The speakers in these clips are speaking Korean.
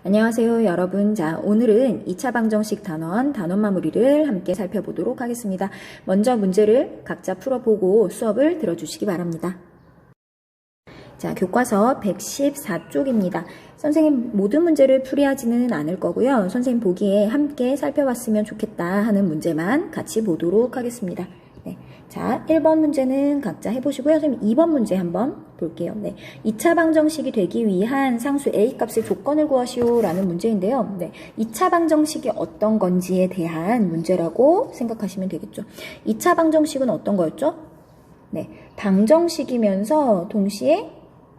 안녕하세요 여러분. 자, 오늘은 2차 방정식 단원 마무리를 함께 살펴보도록 하겠습니다. 먼저 문제를 각자 풀어보고 수업을 들어주시기 바랍니다. 자, 교과서 114쪽입니다. 선생님 모든 문제를 풀이하지는 않을 거고요. 선생님 보기에 함께 살펴봤으면 좋겠다 하는 문제만 같이 보도록 하겠습니다. 네. 자, 1번 문제는 각자 해보시고요. 선생님 2번 문제 한번 볼게요. 네. 2차 방정식이 되기 위한 상수 A 값의 조건을 구하시오 라는 문제인데요. 네. 2차 방정식이 어떤 건지에 대한 문제라고 생각하시면 되겠죠. 2차 방정식은 어떤 거였죠? 네. 방정식이면서 동시에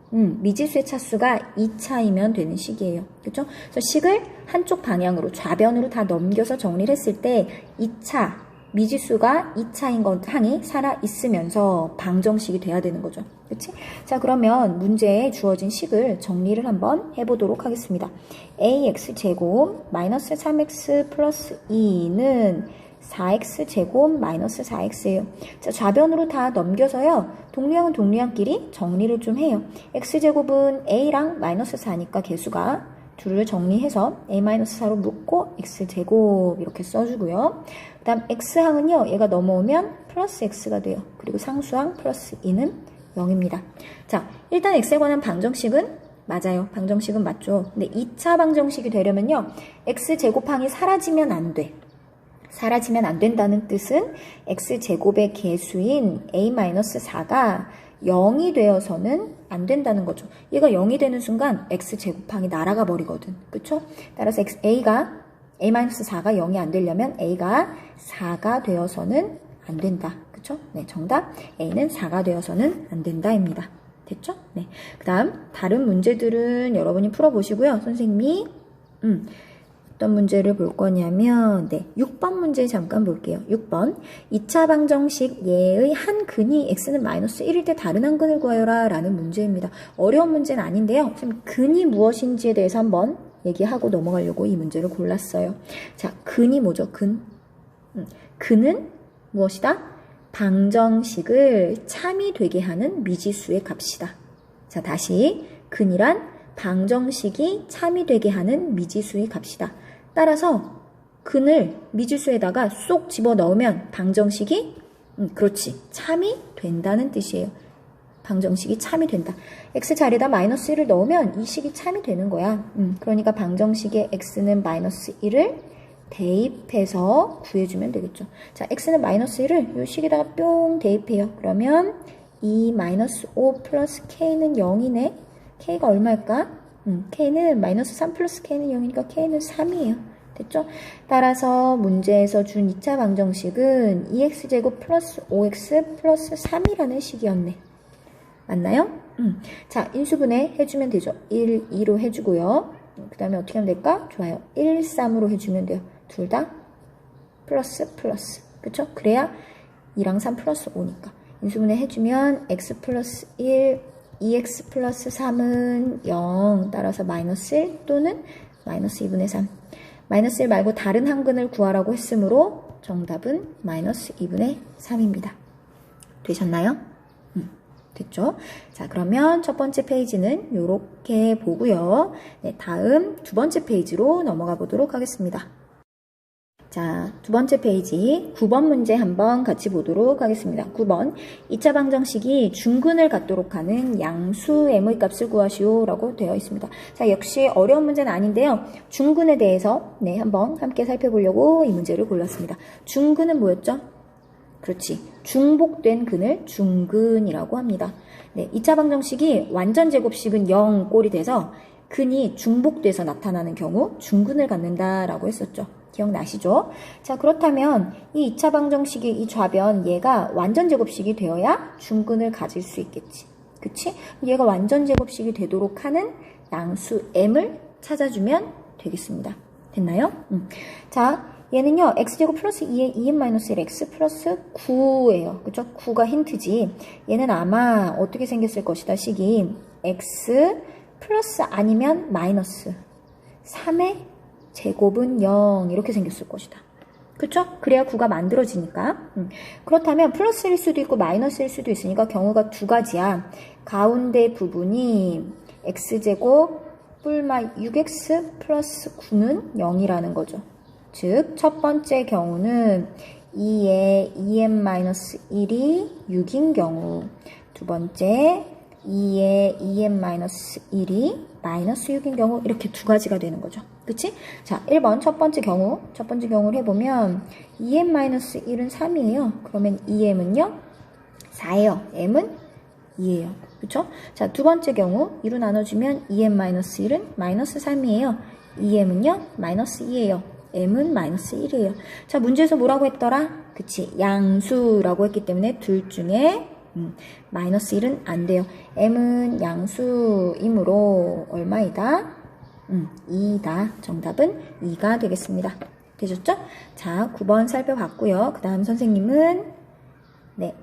미지수의 차수가 2차이면 되는 식이에요. 그렇죠? 그래서 식을 한쪽 방향으로 좌변으로 다 넘겨서 정리를 했을 때 2차 미지수가 2차인 것 항이 살아있으면서 방정식이 돼야 되는 거죠. 그치? 자, 그러면 문제에 주어진 식을 정리를 한번 해보도록 하겠습니다. ax제곱 마이너스 3x 플러스 2는 4x제곱 마이너스 4x예요. 자, 좌변으로 다 넘겨서요. 동류항은 동류항끼리 정리를 좀 해요. x제곱은 a랑 마이너스 4니까 개수가 둘을 정리해서 a-4로 묶고 x제곱 이렇게 써주고요. 그 다음 x항은요. 얘가 넘어오면 플러스 x가 돼요. 그리고 상수항 플러스 2는 0입니다. 자, 일단 x에 관한 방정식은 맞아요. 방정식은 맞죠. 근데 2차 방정식이 되려면요. x제곱항이 사라지면 안 돼. 사라지면 안 된다는 뜻은 x제곱의 개수인 a-4가 0이 되어서는 안 된다는 거죠. 얘가 0이 되는 순간 x제곱항이 날아가 버리거든. 그쵸? 따라서 a가 a-4가 0이 안 되려면 a가 4가 되어서는 안 된다. 그쵸? 네, 정답 a는 4가 되어서는 안 된다입니다. 됐죠? 네. 그 다음 다른 문제들은 여러분이 풀어보시고요. 선생님이 어떤 문제를 볼 거냐면 6번 문제 잠깐 볼게요. 6번 2차 방정식 예의 한 근이 x는 마이너스 1일 때 다른 한 근을 구하여라 라는 문제입니다. 어려운 문제는 아닌데요. 지금 근이 무엇인지에 대해서 한번 얘기하고 넘어가려고 이 문제를 골랐어요. 자, 근이 뭐죠? 근은 무엇이다? 방정식을 참이 되게 하는 미지수의 값이다. 자, 다시 근이란 방정식이 참이 되게 하는 미지수의 값이다. 따라서 근을 미지수에다가 쏙 집어넣으면 방정식이 그렇지 참이 된다는 뜻이에요. 방정식이 참이 된다. x 자리에다 마이너스 1을 넣으면 이 식이 참이 되는 거야. 그러니까 방정식에 x는 마이너스 1을 대입해서 구해주면 되겠죠. 자, x는 마이너스 1을 이 식에다가 뿅 대입해요. 그러면 2 마이너스 5 플러스 k는 0이네. k가 얼마일까? k는 마이너스 3 플러스 k는 0이니까 k는 3이에요. 됐죠? 따라서 문제에서 준 2차 방정식은 2x제곱 플러스 5x 플러스 3이라는 식이었네. 맞나요? 자, 인수분해 해주면 되죠. 1, 2로 해주고요. 그 다음에 어떻게 하면 될까? 좋아요. 1, 3으로 해주면 돼요. 둘 다 플러스 플러스. 그쵸? 그래야 2랑 3 플러스 5니까. 인수분해 해주면 x 플러스 1 2x 플러스 3은 0 따라서 마이너스 1 또는 마이너스 2분의 3 마이너스 1 말고 다른 한 근을 구하라고 했으므로 정답은 마이너스 2분의 3입니다. 되셨나요? 됐죠? 자, 그러면 첫 번째 페이지는 이렇게 보고요. 네, 다음 두 번째 페이지로 넘어가 보도록 하겠습니다. 자, 두 번째 페이지 9번 문제 한번 같이 보도록 하겠습니다. 9번 2차 방정식이 중근을 갖도록 하는 양수 m의 값을 구하시오 라고 되어 있습니다. 자, 역시 어려운 문제는 아닌데요. 중근에 대해서 한번 함께 살펴보려고 이 문제를 골랐습니다. 중근은 뭐였죠? 그렇지. 중복된 근을 중근이라고 합니다. 네, 2차 방정식이 완전 제곱식은 0 꼴이 돼서 근이 중복돼서 나타나는 경우 중근을 갖는다라고 했었죠. 기억나시죠? 자, 그렇다면 이 2차 방정식의 이 좌변 얘가 완전 제곱식이 되어야 중근을 가질 수 있겠지. 그치? 얘가 완전 제곱식이 되도록 하는 양수 m을 찾아주면 되겠습니다. 됐나요? 자, 얘는요. x제곱 플러스 2에 2n 마이너스 1 x 플러스 9예요. 그쵸? 9가 힌트지. 얘는 아마 어떻게 생겼을 것이다. 식이 x 플러스 아니면 마이너스 3의 제곱은 0 이렇게 생겼을 것이다. 그쵸? 그래야 9가 만들어지니까. 그렇다면 플러스일 수도 있고 마이너스일 수도 있으니까 경우가 두 가지야. 가운데 부분이 x제곱 뿔마 6x 플러스 9는 0이라는 거죠. 즉, 첫 번째 경우는 2의 2n-1이 6인 경우, 두 번째 2의 2n-1이 마이너스 6인 경우, 이렇게 두 가지가 되는 거죠. 그치? 자, 1번 첫 번째 경우를 해보면 2n-1은 3이에요. 그러면 2m은요? 4예요. m은 2예요. 그쵸? 자, 두 번째 경우 2로 나눠주면 2n-1은 마이너스 3이에요. 2m은요? 마이너스 2예요. m은 마이너스 1이에요. 자, 문제에서 뭐라고 했더라? 그치? 양수라고 했기 때문에 둘 중에 마이너스 1은 안 돼요. m은 양수이므로 얼마이다? 2이다. 정답은 2가 되겠습니다. 되셨죠? 자, 9번 살펴봤고요. 그 다음 선생님은 네.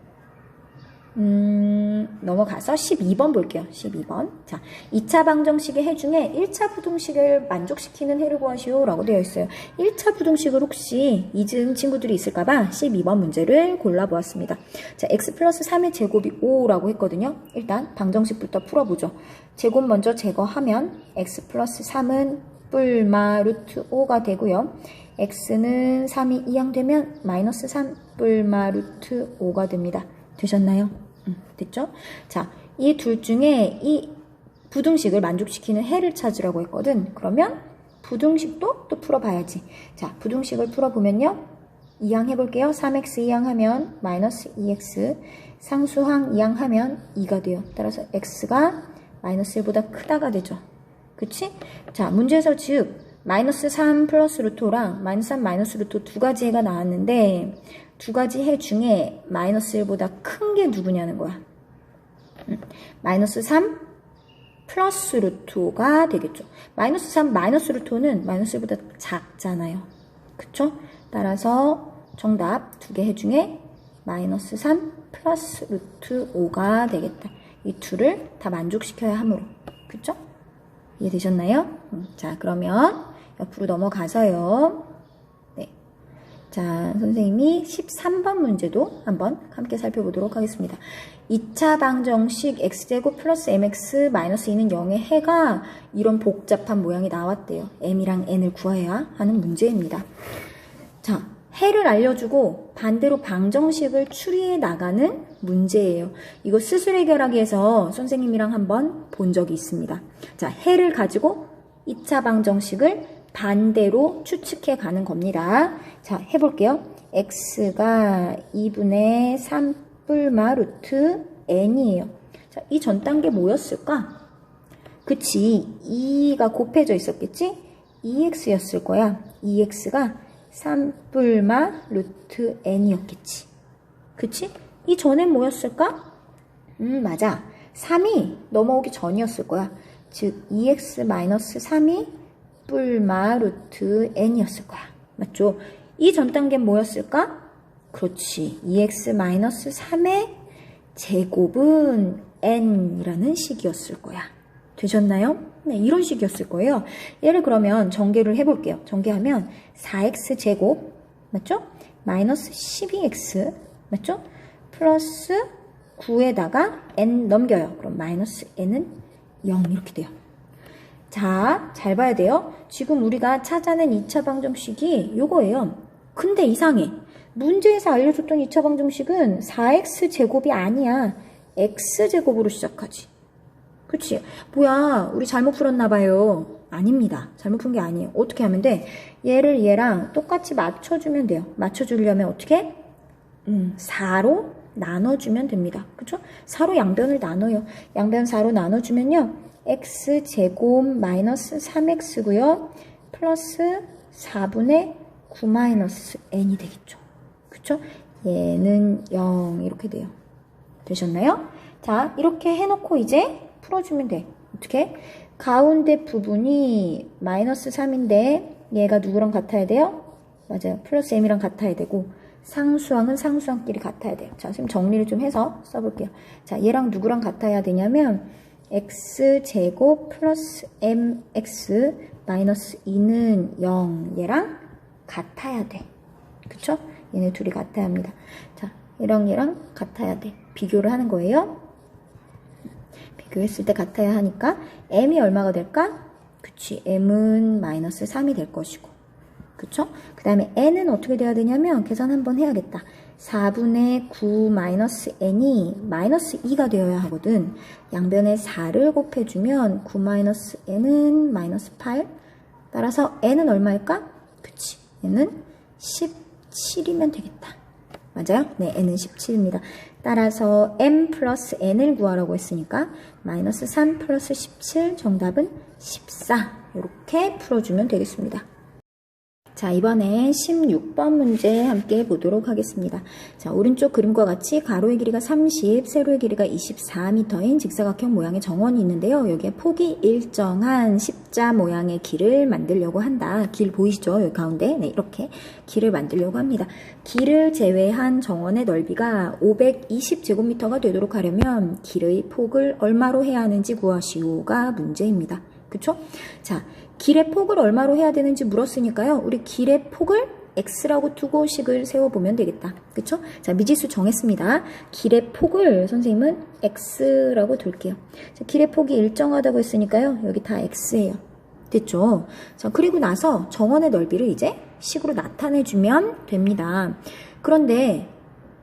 넘어가서 12번 볼게요. 12번. 자, 2차 방정식의 해 중에 1차 부등식을 만족시키는 해를 구하시오 라고 되어 있어요. 1차 부등식을 혹시 잊은 친구들이 있을까봐 12번 문제를 골라보았습니다. 자, x 플러스 3의 제곱이 5라고 했거든요. 일단 방정식부터 풀어보죠. 제곱 먼저 제거하면 x 플러스 3은 뿔마 루트 5가 되고요. x는 3이 이항되면 마이너스 3 뿔마 루트 5가 됩니다. 되셨나요? 됐죠? 자, 이 둘 중에 이 부등식을 만족시키는 해를 찾으라고 했거든. 그러면 부등식도 또 풀어봐야지. 자, 부등식을 풀어보면요. 이항 해볼게요. 3x 이항하면 마이너스 2x, 상수항 이항하면 2가 돼요. 따라서 x가 마이너스 1보다 크다가 되죠. 그치? 자, 문제에서 즉 마이너스 3 플러스 루트 5랑 마이너스 3 마이너스 루트 5 두 가지 해가 나왔는데 두 가지 해 중에 마이너스 1보다 큰 게 누구냐는 거야. 마이너스 3 플러스 루트 5가 되겠죠. 마이너스 3 마이너스 루트 5는 마이너스 1보다 작잖아요. 그쵸? 따라서 정답 두 개 해 중에 마이너스 3 플러스 루트 5가 되겠다. 이 둘을 다 만족시켜야 하므로. 그쵸? 이해되셨나요? 자, 그러면 옆으로 넘어가서요. 네. 자, 선생님이 13번 문제도 한번 함께 살펴보도록 하겠습니다. 2차 방정식 x제곱 플러스 mx 마이너스 2는 0의 해가 이런 복잡한 모양이 나왔대요. m이랑 n을 구해야 하는 문제입니다. 자, 해를 알려주고 반대로 방정식을 추리해 나가는 문제예요. 이거 스술 해결하기에서 선생님이랑 한번 본 적이 있습니다. 자, 해를 가지고 2차 방정식을 반대로 추측해 가는 겁니다. 자, 해볼게요. x가 2분의 3 뿔마 루트 n이에요. 자, 이 전 단계 뭐였을까? 그치, 2가 곱해져 있었겠지? 2x였을 거야. 2x가 3 뿔마 루트 n이었겠지. 그치? 이 전엔 뭐였을까? 맞아. 3이 넘어오기 전이었을 거야. 즉 2x-3이 뿔마 루트 n이었을 거야. 맞죠? 이 전 단계는 뭐였을까? 그렇지. 2x-3의 제곱은 n이라는 식이었을 거야. 되셨나요? 네, 이런 식이었을 거예요. 얘를 그러면 전개를 해볼게요. 전개하면 4x 제곱, 맞죠? 마이너스 12x, 맞죠? 플러스 9에다가 n 넘겨요. 그럼 마이너스 n은 0 이렇게 돼요. 자, 잘 봐야 돼요. 지금 우리가 찾아낸 2차 방정식이 요거예요. 근데 이상해. 문제에서 알려줬던 2차 방정식은 4x 제곱이 아니야. x 제곱으로 시작하지. 그치? 뭐야, 우리 잘못 풀었나봐요. 아닙니다. 잘못 푼 게 아니에요. 어떻게 하면 돼? 얘를 얘랑 똑같이 맞춰주면 돼요. 맞춰주려면 어떻게? 4로 나눠주면 됩니다. 그쵸? 4로 양변을 나눠요. 양변 4로 나눠주면요. x제곱 마이너스 3x고요. 플러스 4분의 9 마이너스 n이 되겠죠. 그쵸? 얘는 0 이렇게 돼요. 되셨나요? 자, 이렇게 해놓고 이제 풀어주면 돼. 어떻게? 가운데 부분이 마이너스 3인데 얘가 누구랑 같아야 돼요? 맞아요. 플러스 m이랑 같아야 되고 상수항은 상수항끼리 같아야 돼요. 자, 지금 정리를 좀 해서 써볼게요. 자, 얘랑 누구랑 같아야 되냐면 x제곱 플러스 mx 마이너스 2는 0 얘랑 같아야 돼. 그쵸? 얘네 둘이 같아야 합니다. 자, 얘랑 같아야 돼. 비교를 하는 거예요. 비교했을 때 같아야 하니까 m이 얼마가 될까? 그치, m은 마이너스 3이 될 것이고. 그쵸? 그 다음에 n은 어떻게 돼야 되냐면 계산 한번 해야겠다. 4분의 9 마이너스 n이 마이너스 2가 되어야 하거든. 양변에 4를 곱해주면 9 마이너스 n은 마이너스 8. 따라서 n은 얼마일까? 그치, n은 17이면 되겠다. 맞아요? 네, n은 17입니다. 따라서 m 플러스 n을 구하라고 했으니까 마이너스 3 플러스 17 정답은 14. 이렇게 풀어주면 되겠습니다. 자, 이번에 16번 문제 함께 보도록 하겠습니다. 자, 오른쪽 그림과 같이 가로의 길이가 30, 세로의 길이가 24m인 직사각형 모양의 정원이 있는데요. 여기에 폭이 일정한 십자 모양의 길을 만들려고 한다. 길 보이시죠? 여기 가운데. 네, 이렇게 길을 만들려고 합니다. 길을 제외한 정원의 넓이가 520제곱미터가 되도록 하려면 길의 폭을 얼마로 해야 하는지 구하시오가 문제입니다. 그쵸? 자, 길의 폭을 얼마로 해야 되는지 물었으니까요. 우리 길의 폭을 x라고 두고 식을 세워보면 되겠다. 그쵸? 자, 미지수 정했습니다. 길의 폭을 선생님은 x라고 둘게요. 자, 길의 폭이 일정하다고 했으니까요. 여기 다 x예요. 됐죠? 자, 그리고 나서 정원의 넓이를 이제 식으로 나타내주면 됩니다. 그런데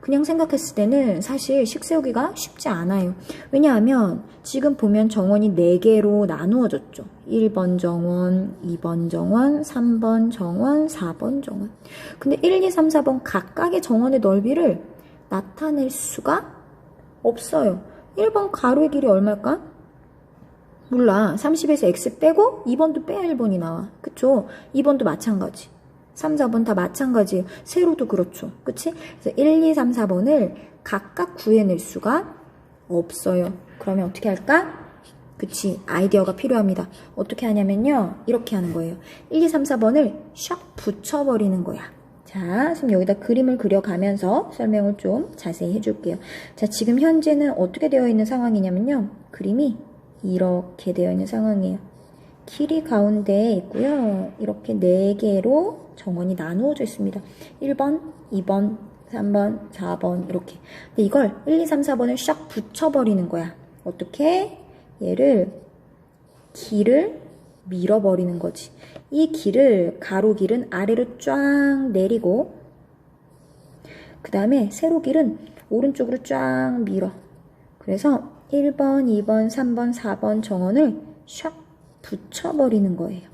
그냥 생각했을 때는 사실 식 세우기가 쉽지 않아요. 왜냐하면 지금 보면 정원이 4개로 나누어졌죠. 1번 정원, 2번 정원, 3번 정원, 4번 정원. 근데 1, 2, 3, 4번 각각의 정원의 넓이를 나타낼 수가 없어요. 1번 가로의 길이 얼마일까? 몰라. 30에서 x 빼고 2번도 빼야 1번이 나와. 그쵸? 2번도 마찬가지. 3, 4번 다 마찬가지예요. 세로도 그렇죠. 그치? 그래서 1, 2, 3, 4번을 각각 구해낼 수가 없어요. 그러면 어떻게 할까? 그치? 아이디어가 필요합니다. 어떻게 하냐면요. 이렇게 하는 거예요. 1, 2, 3, 4번을 샥 붙여버리는 거야. 자, 그럼 여기다 그림을 그려가면서 설명을 좀 자세히 해줄게요. 자, 지금 현재는 어떻게 되어 있는 상황이냐면요. 그림이 이렇게 되어 있는 상황이에요. 길이 가운데에 있고요. 이렇게 4개로 정원이 나누어져 있습니다. 1번, 2번, 3번, 4번 이렇게. 근데 이걸 1, 2, 3, 4번을 샥 붙여버리는 거야. 어떻게? 얘를 길을 밀어버리는 거지. 이 길을 가로 길은 아래로 쫙 내리고 그 다음에 세로 길은 오른쪽으로 쫙 밀어. 그래서 1번, 2번, 3번, 4번 정원을 샥 붙여버리는 거예요.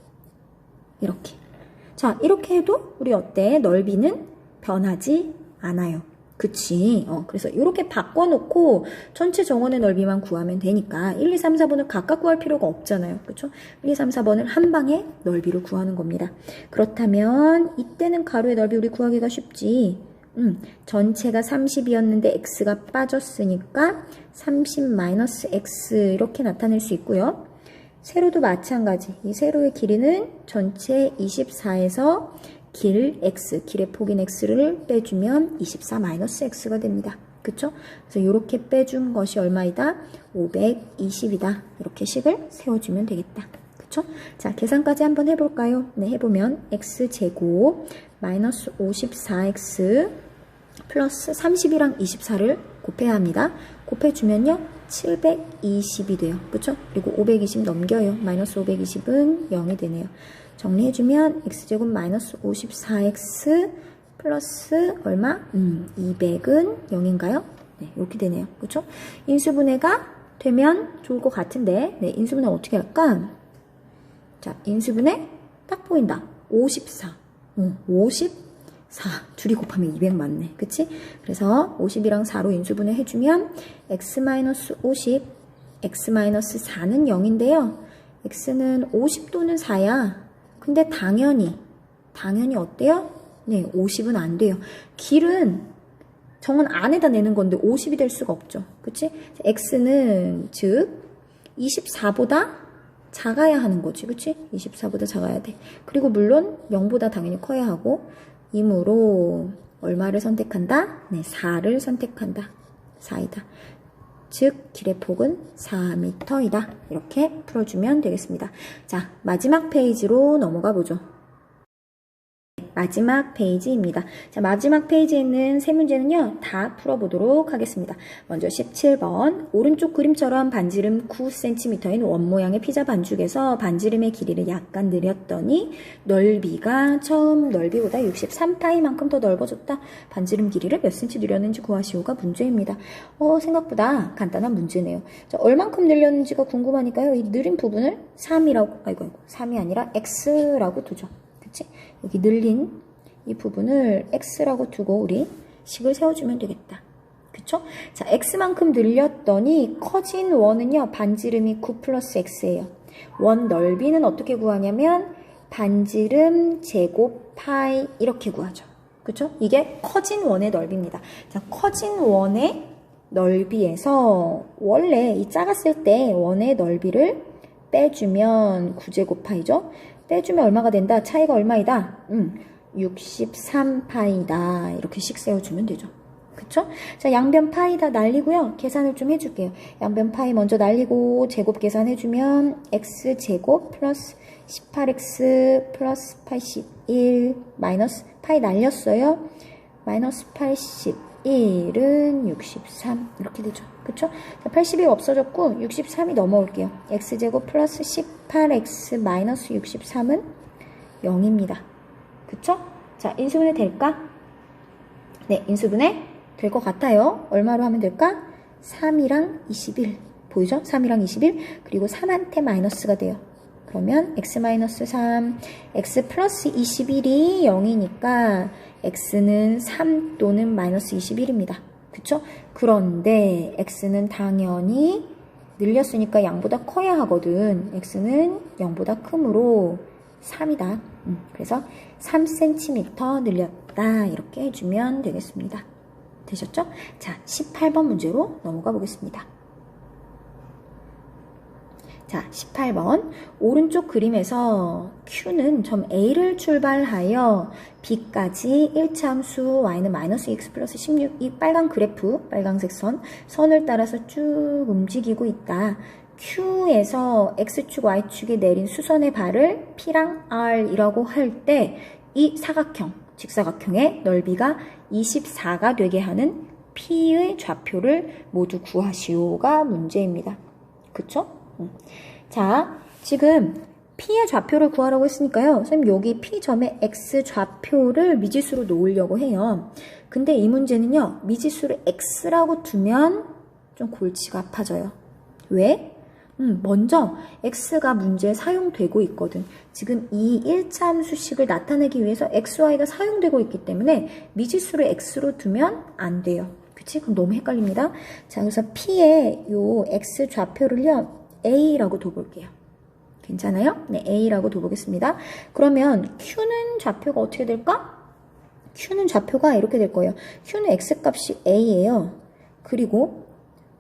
이렇게. 자, 이렇게 해도 우리 어때? 넓이는 변하지 않아요. 그치? 그래서 이렇게 바꿔놓고 전체 정원의 넓이만 구하면 되니까 1, 2, 3, 4번을 각각 구할 필요가 없잖아요. 그쵸? 1, 2, 3, 4번을 한 방에 넓이를 구하는 겁니다. 그렇다면 이때는 가로의 넓이 우리 구하기가 쉽지. 전체가 30이었는데 x가 빠졌으니까 30-x 이렇게 나타낼 수 있고요. 세로도 마찬가지. 이 세로의 길이는 전체 24에서 길 x, 길의 폭인 x를 빼주면 24-x가 됩니다. 그쵸? 그래서 이렇게 빼준 것이 얼마이다? 520이다. 이렇게 식을 세워주면 되겠다. 그쵸? 자, 계산까지 한번 해볼까요? 네, 해보면 x제곱 마이너스 54x 플러스 30이랑 24를 곱해야 합니다. 곱해주면요. 720이 돼요. 그쵸? 그리고 520 넘겨요. 마이너스 520은 0이 되네요. 정리해주면 x제곱 마이너스 54x 플러스 얼마? 200은 0인가요? 네, 이렇게 되네요. 그쵸? 인수분해가 되면 좋을 것 같은데, 네, 인수분해 어떻게 할까? 자, 인수분해 딱 보인다. 54. 54. 둘이 곱하면 200 맞네. 그치? 그래서 50이랑 4로 인수분해 해주면 x-50, x-4는 0인데요. x는 50 또는 4야. 근데 당연히 어때요? 네, 50은 안 돼요. 길은 정원 안에다 내는 건데 50이 될 수가 없죠. 그치? x는 즉 24보다 작아야 하는 거지. 그치? 24보다 작아야 돼. 그리고 물론 0보다 당연히 커야 하고 이므로 얼마를 선택한다? 네, 4를 선택한다. 4이다. 즉 길의 폭은 4m이다. 이렇게 풀어주면 되겠습니다. 자, 마지막 페이지로 넘어가 보죠. 마지막 페이지입니다. 자, 마지막 페이지에 있는 세 문제는요, 다 풀어보도록 하겠습니다. 먼저 17번. 오른쪽 그림처럼 반지름 9cm인 원 모양의 피자 반죽에서 반지름의 길이를 약간 늘렸더니 넓이가 처음 넓이보다 63파이만큼 더 넓어졌다. 반지름 길이를 몇 cm 늘렸는지 구하시오가 문제입니다. 생각보다 간단한 문제네요. 자, 얼만큼 늘렸는지가 궁금하니까요. 이 늘린 부분을 3이라고, 3이 아니라 x라고 두죠. 그치? 여기 늘린 이 부분을 x라고 두고 우리 식을 세워주면 되겠다. 그쵸? 자, x만큼 늘렸더니 커진 원은요, 반지름이 9 플러스 x예요. 원 넓이는 어떻게 구하냐면 반지름 제곱 파이 이렇게 구하죠. 그쵸? 이게 커진 원의 넓이입니다. 자, 커진 원의 넓이에서 원래 이 작았을 때 원의 넓이를 빼주면 9제곱 파이죠? 빼주면 얼마가 된다? 차이가 얼마이다? 63파이다. 이렇게 식 세워주면 되죠. 그쵸? 자, 양변 파이 다 날리고요. 계산을 좀 해줄게요. 양변 파이 먼저 날리고 제곱 계산해주면 x제곱 플러스 18x 플러스 81 마이너스 파이 날렸어요. 마이너스 81은 63 이렇게 되죠. 그쵸? 자, 80이 없어졌고 63이 넘어올게요. x제곱 플러스 18x 마이너스 63은 0입니다. 그쵸? 자, 인수분해 될까? 네, 인수분해 될 것 같아요. 얼마로 하면 될까? 3이랑 21 보이죠? 3이랑 21 그리고 3한테 마이너스가 돼요. 그러면 x 마이너스 3 x 플러스 21이 0이니까 x는 3 또는 마이너스 21입니다. 그쵸? 그런데 x는 당연히 늘렸으니까 양보다 커야 하거든. x는 0보다 크므로 3이다. 그래서 3cm 늘렸다. 이렇게 해주면 되겠습니다. 되셨죠? 자, 18번 문제로 넘어가 보겠습니다. 자, 18번. 오른쪽 그림에서 Q는 점 A를 출발하여 B까지 1차 함수 Y는 마이너스 x 플러스 16 이 빨간 그래프, 빨간색 선을 따라서 쭉 움직이고 있다. Q에서 X축, Y축에 내린 수선의 발을 P랑 R이라고 할 때 이 사각형, 직사각형의 넓이가 24가 되게 하는 P의 좌표를 모두 구하시오가 문제입니다. 그쵸? 자, 지금 P의 좌표를 구하라고 했으니까요. 선생님 여기 P점의 X 좌표를 미지수로 놓으려고 해요. 근데 이 문제는요. 미지수를 X라고 두면 좀 골치가 아파져요. 왜? 먼저 X가 문제에 사용되고 있거든. 지금 이 1차 함수식을 나타내기 위해서 XY가 사용되고 있기 때문에 미지수를 X로 두면 안 돼요. 그치? 그럼 너무 헷갈립니다. 자, 그래서 P의 요 X 좌표를요. A라고 둬볼게요. 괜찮아요? 네, A라고 둬보겠습니다. 그러면 Q는 좌표가 어떻게 될까? Q는 좌표가 이렇게 될 거예요. Q는 X값이 A예요. 그리고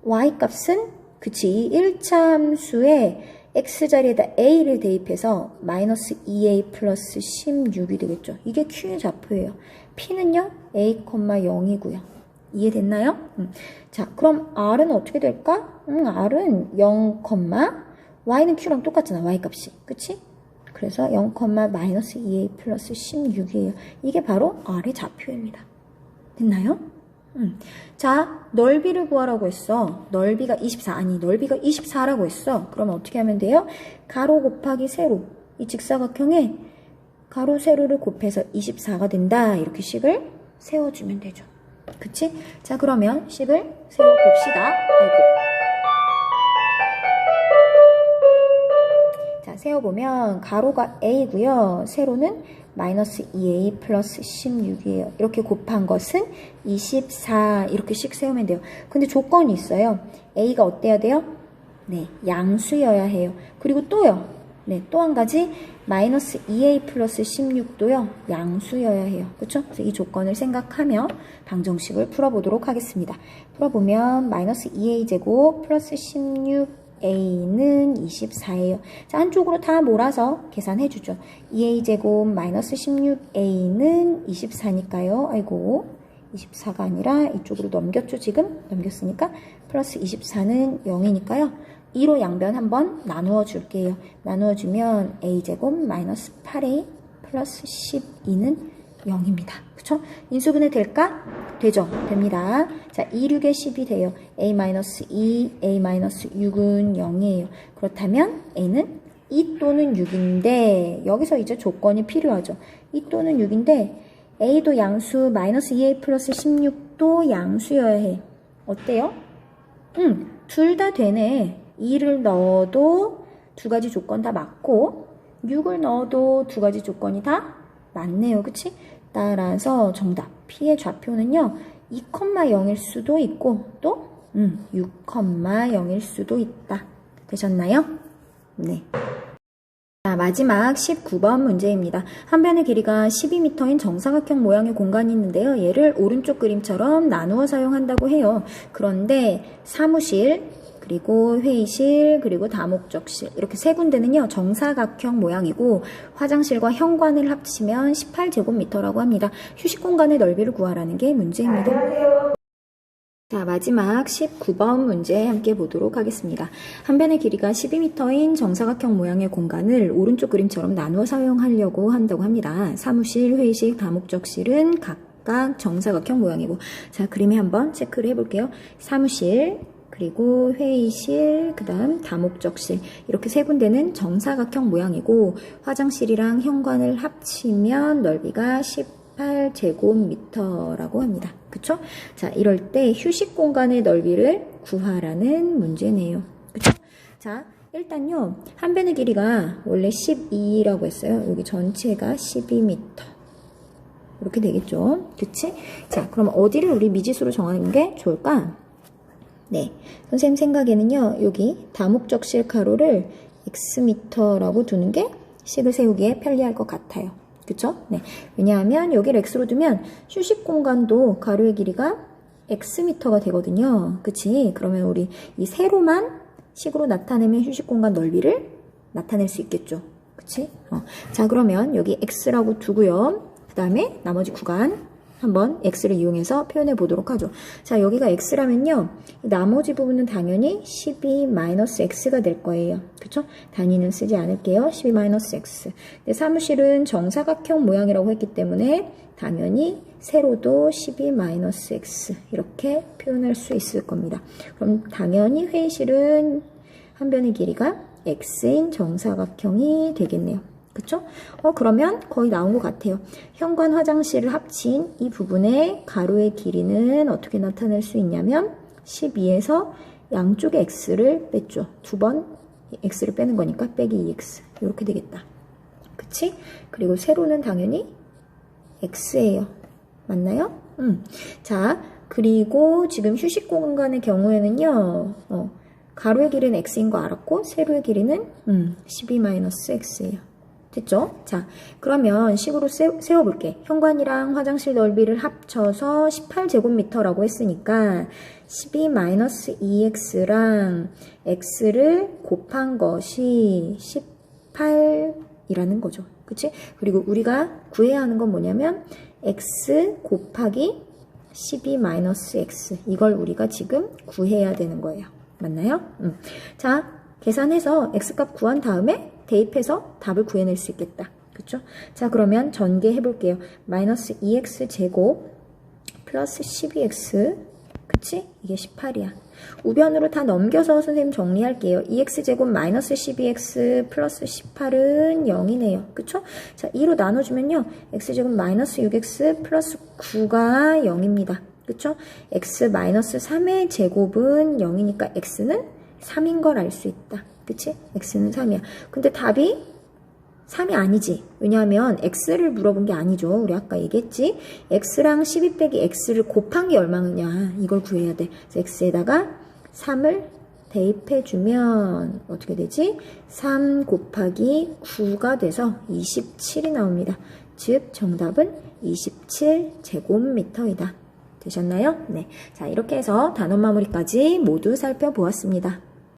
Y값은 그치, 이 1차 함수에 X자리에다 A를 대입해서 마이너스 2A 플러스 16이 되겠죠. 이게 Q의 좌표예요. P는요, A, 0이고요. 이해됐나요? 자, 그럼 R은 어떻게 될까? R은 0, Y는 Q랑 똑같잖아. Y값이. 그치? 그래서 0, 마이너스 2A 플러스 16이에요. 이게 바로 R의 좌표입니다. 됐나요? 자, 넓이를 구하라고 했어. 넓이가 24, 아니 넓이가 24라고 했어. 그러면 어떻게 하면 돼요? 가로 곱하기 세로. 이 직사각형에 가로 세로를 곱해서 24가 된다. 이렇게 식을 세워주면 되죠. 그치? 자, 그러면 식을 세워봅시다. 아이고. 자, 세워보면 가로가 A고요. 세로는 마이너스 2A 플러스 16이에요. 이렇게 곱한 것은 24 이렇게 식 세우면 돼요. 근데 조건이 있어요. A가 어때야 돼요? 네, 양수여야 해요. 그리고 또요. 네, 또 한 가지 마이너스 2A 플러스 16도요. 양수여야 해요. 그렇죠? 그래서 이 조건을 생각하며 방정식을 풀어보도록 하겠습니다. 풀어보면 마이너스 2A 제곱 플러스 16A는 24예요. 자, 한쪽으로 다 몰아서 계산해주죠. 2A 제곱 마이너스 16A는 24니까요. 아이고, 24가 아니라 이쪽으로 넘겼죠. 지금 넘겼으니까 플러스 24는 0이니까요. 2로 양변 한번 나누어 줄게요. 나누어 주면 A제곱 마이너스 8A 플러스 12는 0입니다. 그쵸? 인수분해 될까? 되죠? 됩니다. 자, 2, 6에 10이 돼요. a-2, a-6은 0이에요. 그렇다면 a는 2 또는 6인데 여기서 이제 조건이 필요하죠. 2 또는 6인데 a도 양수, 마이너스 2a 플러스 16도 양수여야 해. 어때요? 둘 다 되네. 2를 넣어도 두 가지 조건 다 맞고 6을 넣어도 두 가지 조건이 다 맞네요. 그치? 따라서 정답 P의 좌표는요 2,0일 수도 있고 또 6,0일 수도 있다. 되셨나요? 네. 자, 마지막 19번 문제입니다. 한 변의 길이가 12m인 정사각형 모양의 공간이 있는데요. 얘를 오른쪽 그림처럼 나누어 사용한다고 해요. 그런데 사무실, 그리고 회의실, 그리고 다목적실 이렇게 세 군데는요. 정사각형 모양이고 화장실과 현관을 합치면 18제곱미터라고 합니다. 휴식 공간의 넓이를 구하라는 게 문제입니다. 자, 마지막 19번 문제 함께 보도록 하겠습니다. 한 변의 길이가 12m인 정사각형 모양의 공간을 오른쪽 그림처럼 나누어 사용하려고 한다고 합니다. 사무실, 회의실, 다목적실은 각각 정사각형 모양이고 자, 그림에 한번 체크를 해볼게요. 사무실, 그리고 회의실, 그 다음 다목적실 이렇게 세 군데는 정사각형 모양이고 화장실이랑 현관을 합치면 넓이가 18제곱미터라고 합니다. 그쵸? 자, 이럴 때 휴식 공간의 넓이를 구하라는 문제네요. 그쵸? 자, 일단요, 한 변의 길이가 원래 12라고 했어요. 여기 전체가 12m. 이렇게 되겠죠? 그치? 자, 그럼 어디를 우리 미지수로 정하는 게 좋을까? 네. 선생님 생각에는요, 여기 다목적실 가로를 xm라고 두는 게 식을 세우기에 편리할 것 같아요. 그쵸? 네. 왜냐하면 여기를 x로 두면 휴식 공간도 가로의 길이가 xm가 되거든요. 그치? 그러면 우리 이 세로만 식으로 나타내면 휴식 공간 넓이를 나타낼 수 있겠죠. 그치? 자, 그러면 여기 x라고 두고요. 그 다음에 나머지 구간 한번 x를 이용해서 표현해 보도록 하죠. 자, 여기가 x라면요. 나머지 부분은 당연히 12-x가 될 거예요. 그쵸? 단위는 쓰지 않을게요. 12-x. 근데 사무실은 정사각형 모양이라고 했기 때문에 당연히 세로도 12-x 이렇게 표현할 수 있을 겁니다. 그럼 당연히 회의실은 한 변의 길이가 x인 정사각형이 되겠네요. 그쵸? 그러면 거의 나온 것 같아요. 현관 화장실을 합친 이 부분의 가로의 길이는 어떻게 나타낼 수 있냐면 12에서 양쪽의 x를 뺐죠. 두 번 x를 빼는 거니까 빼기 2x 이렇게 되겠다. 그치? 그리고 세로는 당연히 x예요. 맞나요? 자, 그리고 지금 휴식 공간의 경우에는요. 가로의 길이는 x인 거 알았고 세로의 길이는 12-x예요. 됐죠? 자, 그러면 식으로 세워볼게. 현관이랑 화장실 넓이를 합쳐서 18제곱미터라고 했으니까 12-2x랑 x를 곱한 것이 18이라는 거죠. 그치? 그리고 우리가 구해야 하는 건 뭐냐면 x 곱하기 12-x 이걸 우리가 지금 구해야 되는 거예요. 맞나요? 자, 계산해서 x값 구한 다음에 대입해서 답을 구해낼 수 있겠다. 그쵸? 자, 그러면 전개해 볼게요. 마이너스 2x 제곱 플러스 12x 그치? 이게 18이야. 우변으로 다 넘겨서 선생님 정리할게요. 2x 제곱 마이너스 12x 플러스 18은 0이네요. 그쵸? 자, 2로 나눠주면요. x 제곱 마이너스 6x 플러스 9가 0입니다. 그쵸? x 마이너스 3의 제곱은 0이니까 x는 3인 걸 알 수 있다. 그치? x는 3이야. 근데 답이 3이 아니지. 왜냐하면 x를 물어본 게 아니죠. 우리 아까 얘기했지. x랑 12 빼기 x를 곱한 게 얼마냐. 이걸 구해야 돼. 그래서 x에다가 3을 대입해주면 어떻게 되지? 3 곱하기 9가 돼서 27이 나옵니다. 즉 정답은 27제곱미터이다. 되셨나요? 네. 자, 이렇게 해서 단원 마무리까지 모두 살펴보았습니다.